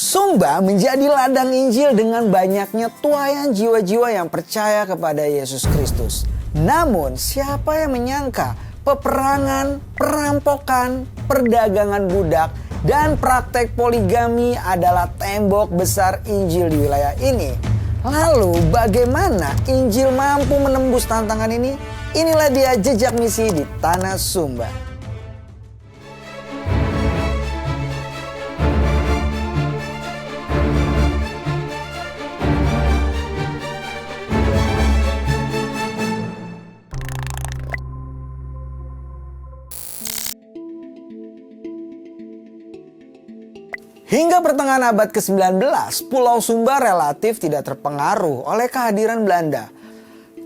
Sumba menjadi ladang Injil dengan banyaknya tuaian jiwa-jiwa yang percaya kepada Yesus Kristus. Namun siapa yang menyangka peperangan, perampokan, perdagangan budak, dan praktek poligami adalah tembok besar Injil di wilayah ini. Lalu bagaimana Injil mampu menembus tantangan ini? Inilah dia jejak misi di Tanah Sumba. Hingga pertengahan abad ke-19, Pulau Sumba relatif tidak terpengaruh oleh kehadiran Belanda.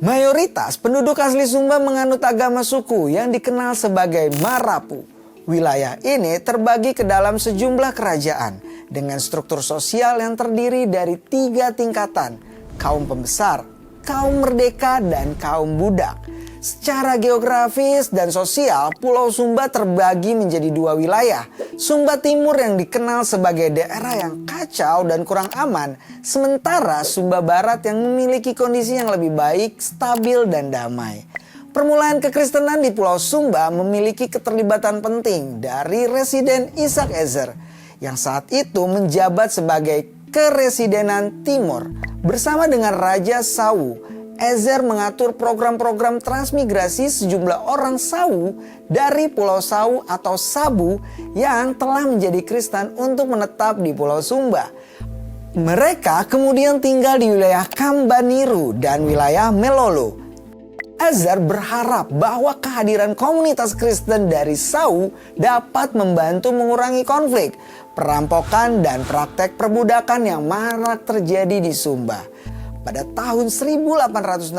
Mayoritas penduduk asli Sumba menganut agama suku yang dikenal sebagai Marapu. Wilayah ini terbagi ke dalam sejumlah kerajaan dengan struktur sosial yang terdiri dari 3 tingkatan: kaum pembesar, kaum merdeka, dan kaum budak. Secara geografis dan sosial, Pulau Sumba terbagi menjadi 2 wilayah. Sumba Timur yang dikenal sebagai daerah yang kacau dan kurang aman, sementara Sumba Barat yang memiliki kondisi yang lebih baik, stabil, dan damai. Permulaan kekristenan di Pulau Sumba memiliki keterlibatan penting dari Residen Ishak Ezer yang saat itu menjabat sebagai Keresidenan Timur bersama dengan Raja Sawu. Ezer mengatur program-program transmigrasi sejumlah orang Sawu dari Pulau Sawu atau Sabu yang telah menjadi Kristen untuk menetap di Pulau Sumba. Mereka kemudian tinggal di wilayah Kambaniru dan wilayah Melolo. Ezer berharap bahwa kehadiran komunitas Kristen dari Sawu dapat membantu mengurangi konflik, perampokan, dan praktek perbudakan yang marak terjadi di Sumba. Pada tahun 1866,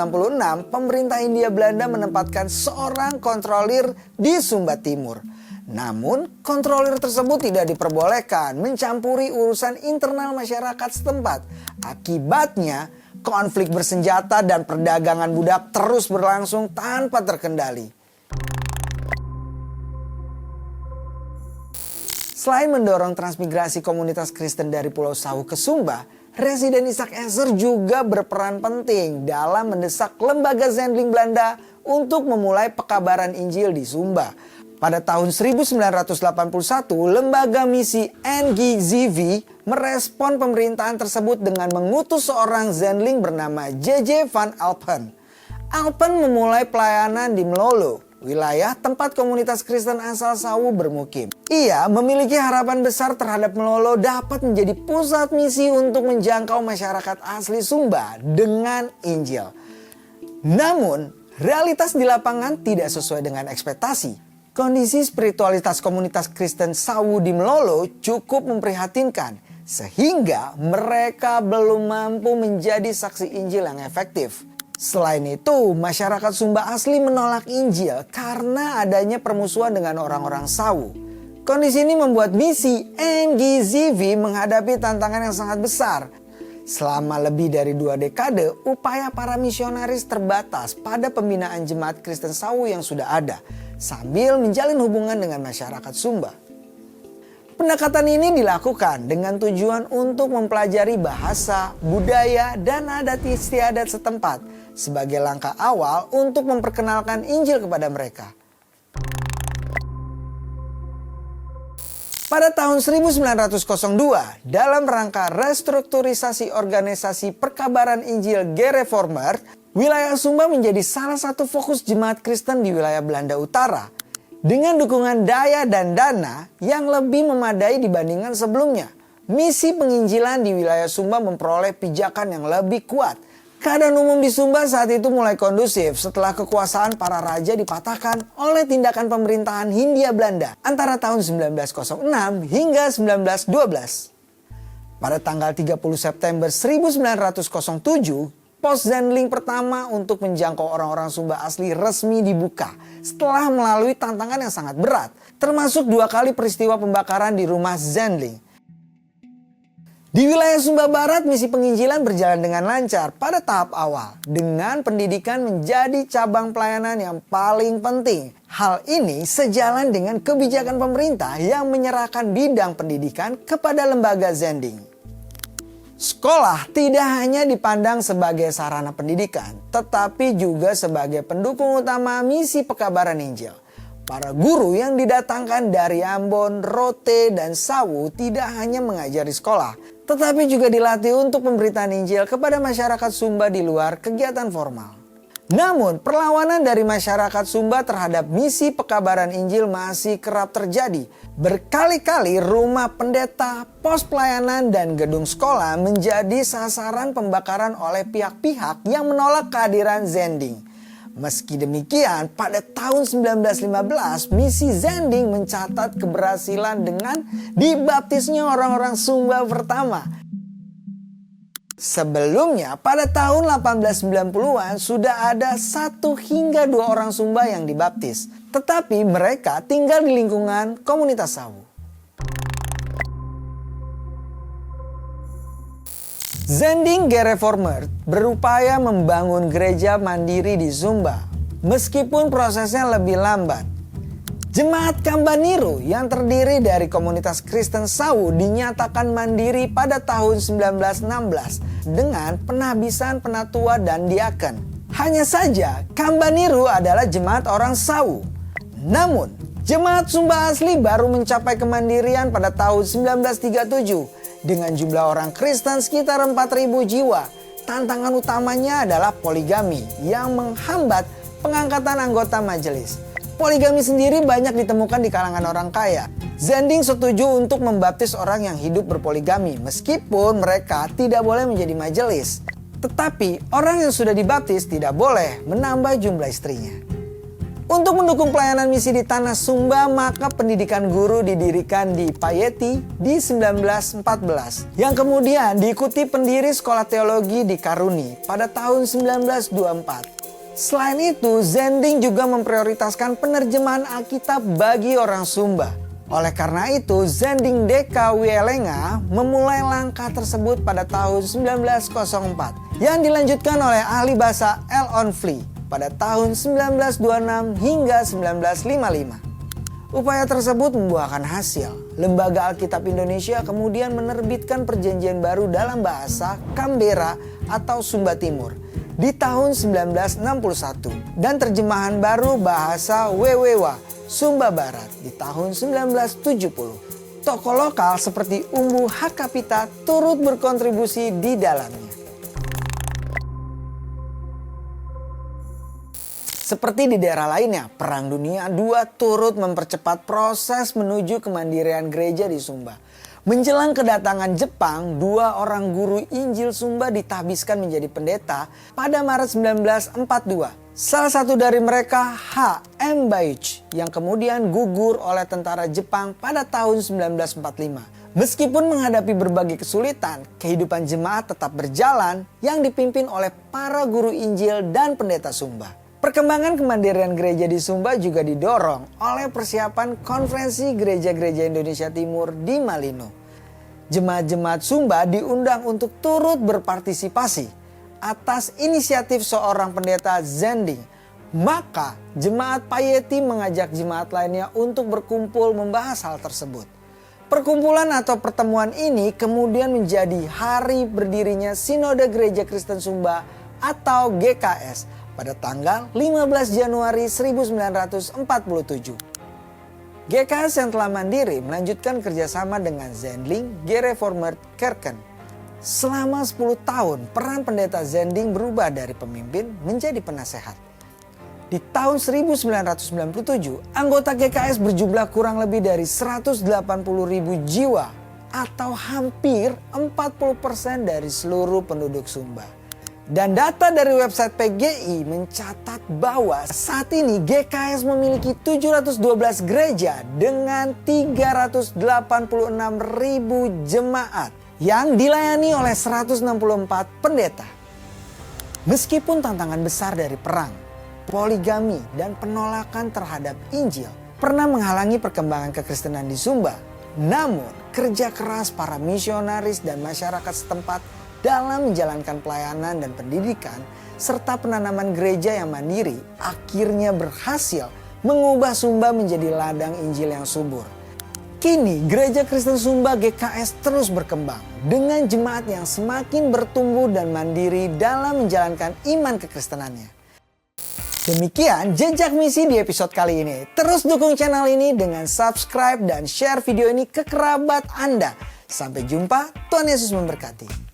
pemerintah Hindia Belanda menempatkan seorang kontrolir di Sumba Timur. Namun, kontrolir tersebut tidak diperbolehkan mencampuri urusan internal masyarakat setempat. Akibatnya, konflik bersenjata dan perdagangan budak terus berlangsung tanpa terkendali. Selain mendorong transmigrasi komunitas Kristen dari Pulau Sawu ke Sumba, Residen Ishak Ezer juga berperan penting dalam mendesak lembaga Zendling Belanda untuk memulai pekabaran Injil di Sumba. Pada tahun 1981, lembaga misi NGZV merespon pemerintahan tersebut dengan mengutus seorang Zendling bernama J.J. van Alpen. Alpen memulai pelayanan di Melolo, wilayah tempat komunitas Kristen asal Sawu bermukim. Ia memiliki harapan besar terhadap Melolo dapat menjadi pusat misi untuk menjangkau masyarakat asli Sumba dengan Injil. Namun, realitas di lapangan tidak sesuai dengan ekspektasi. Kondisi spiritualitas komunitas Kristen Sawu di Melolo cukup memprihatinkan, sehingga mereka belum mampu menjadi saksi Injil yang efektif. Selain itu, masyarakat Sumba asli menolak Injil karena adanya permusuhan dengan orang-orang Sawu. Kondisi ini membuat misi NGZV menghadapi tantangan yang sangat besar. Selama lebih dari 2 dekade, upaya para misionaris terbatas pada pembinaan jemaat Kristen Sawu yang sudah ada, sambil menjalin hubungan dengan masyarakat Sumba. Pendekatan ini dilakukan dengan tujuan untuk mempelajari bahasa, budaya, dan adat istiadat setempat sebagai langkah awal untuk memperkenalkan Injil kepada mereka. Pada tahun 1902, dalam rangka restrukturisasi organisasi perkabaran Injil Gereformer, wilayah Sumba menjadi salah satu fokus jemaat Kristen di wilayah Belanda Utara, dengan dukungan daya dan dana yang lebih memadai dibandingkan sebelumnya. Misi penginjilan di wilayah Sumba memperoleh pijakan yang lebih kuat. Keadaan umum di Sumba saat itu mulai kondusif setelah kekuasaan para raja dipatahkan oleh tindakan pemerintahan Hindia Belanda antara tahun 1906 hingga 1912. Pada tanggal 30 September 1907, pos Zendling pertama untuk menjangkau orang-orang Sumba asli resmi dibuka setelah melalui tantangan yang sangat berat, termasuk 2 kali peristiwa pembakaran di rumah Zendling. Di wilayah Sumba Barat, misi penginjilan berjalan dengan lancar pada tahap awal, dengan pendidikan menjadi cabang pelayanan yang paling penting. Hal ini sejalan dengan kebijakan pemerintah yang menyerahkan bidang pendidikan kepada lembaga Zendling. Sekolah tidak hanya dipandang sebagai sarana pendidikan, tetapi juga sebagai pendukung utama misi pekabaran Injil. Para guru yang didatangkan dari Ambon, Rote, dan Sawu tidak hanya mengajar di sekolah, tetapi juga dilatih untuk pemberitaan Injil kepada masyarakat Sumba di luar kegiatan formal. Namun, perlawanan dari masyarakat Sumba terhadap misi pekabaran Injil masih kerap terjadi. Berkali-kali rumah pendeta, pos pelayanan, dan gedung sekolah menjadi sasaran pembakaran oleh pihak-pihak yang menolak kehadiran Zending. Meski demikian, pada tahun 1915, misi Zending mencatat keberhasilan dengan dibaptisnya orang-orang Sumba pertama. Sebelumnya, pada tahun 1890-an sudah ada 1 hingga 2 orang Sumba yang dibaptis. Tetapi mereka tinggal di lingkungan komunitas Sawu. Zending Gereformer berupaya membangun gereja mandiri di Sumba. Meskipun prosesnya lebih lambat. Jemaat Kambaniru yang terdiri dari komunitas Kristen Sawu dinyatakan mandiri pada tahun 1916 dengan penabisan penatua dan diaken. Hanya saja Kambaniru adalah jemaat orang Sawu. Namun jemaat Sumba asli baru mencapai kemandirian pada tahun 1937 dengan jumlah orang Kristen sekitar 4.000 jiwa. Tantangan utamanya adalah poligami yang menghambat pengangkatan anggota majelis. Poligami sendiri banyak ditemukan di kalangan orang kaya. Zending setuju untuk membaptis orang yang hidup berpoligami meskipun mereka tidak boleh menjadi majelis. Tetapi orang yang sudah dibaptis tidak boleh menambah jumlah istrinya. Untuk mendukung pelayanan misi di tanah Sumba, maka pendidikan guru didirikan di Payeti di 1914 yang kemudian diikuti pendiri sekolah teologi di Karuni pada tahun 1924. Selain itu, Zending juga memprioritaskan penerjemahan Alkitab bagi orang Sumba. Oleh karena itu, Zending Deka Wielenga memulai langkah tersebut pada tahun 1904 yang dilanjutkan oleh ahli bahasa L. Onfli pada tahun 1926 hingga 1955. Upaya tersebut membuahkan hasil. Lembaga Alkitab Indonesia kemudian menerbitkan perjanjian baru dalam bahasa Kambera atau Sumba Timur di tahun 1961 dan terjemahan baru bahasa Wewewa Sumba Barat di tahun 1970. Tokoh lokal seperti Umbu Hakapita turut berkontribusi di dalamnya. Seperti di daerah lainnya, Perang Dunia II turut mempercepat proses menuju kemandirian gereja di Sumba. Menjelang kedatangan Jepang, 2 orang guru Injil Sumba ditahbiskan menjadi pendeta pada Maret 1942. Salah satu dari mereka H. M. Baich yang kemudian gugur oleh tentara Jepang pada tahun 1945. Meskipun menghadapi berbagai kesulitan, kehidupan jemaat tetap berjalan yang dipimpin oleh para guru Injil dan pendeta Sumba. Perkembangan kemandirian gereja di Sumba juga didorong oleh persiapan konferensi gereja-gereja Indonesia Timur di Malino. Jemaat-jemaat Sumba diundang untuk turut berpartisipasi atas inisiatif seorang pendeta Zending. Maka jemaat Payeti mengajak jemaat lainnya untuk berkumpul membahas hal tersebut. Perkumpulan atau pertemuan ini kemudian menjadi hari berdirinya Sinode Gereja Kristen Sumba atau GKS pada tanggal 15 Januari 1947. GKS yang telah mandiri melanjutkan kerjasama dengan Zending Gereformer Kerken. Selama 10 tahun, peran pendeta Zending berubah dari pemimpin menjadi penasehat. Di tahun 1997, anggota GKS berjumlah kurang lebih dari 180.000 jiwa atau hampir 40% dari seluruh penduduk Sumba. Dan data dari website PGI mencatat bahwa saat ini GKS memiliki 712 gereja dengan 386.000 jemaat yang dilayani oleh 164 pendeta. Meskipun tantangan besar dari perang, poligami, dan penolakan terhadap Injil pernah menghalangi perkembangan kekristenan di Sumba, namun kerja keras para misionaris dan masyarakat setempat dalam menjalankan pelayanan dan pendidikan serta penanaman gereja yang mandiri akhirnya berhasil mengubah Sumba menjadi ladang Injil yang subur. Kini Gereja Kristen Sumba GKS terus berkembang dengan jemaat yang semakin bertumbuh dan mandiri dalam menjalankan iman kekristenannya. Demikian jejak misi di episode kali ini. Terus dukung channel ini dengan subscribe dan share video ini ke kerabat Anda. Sampai jumpa, Tuhan Yesus memberkati.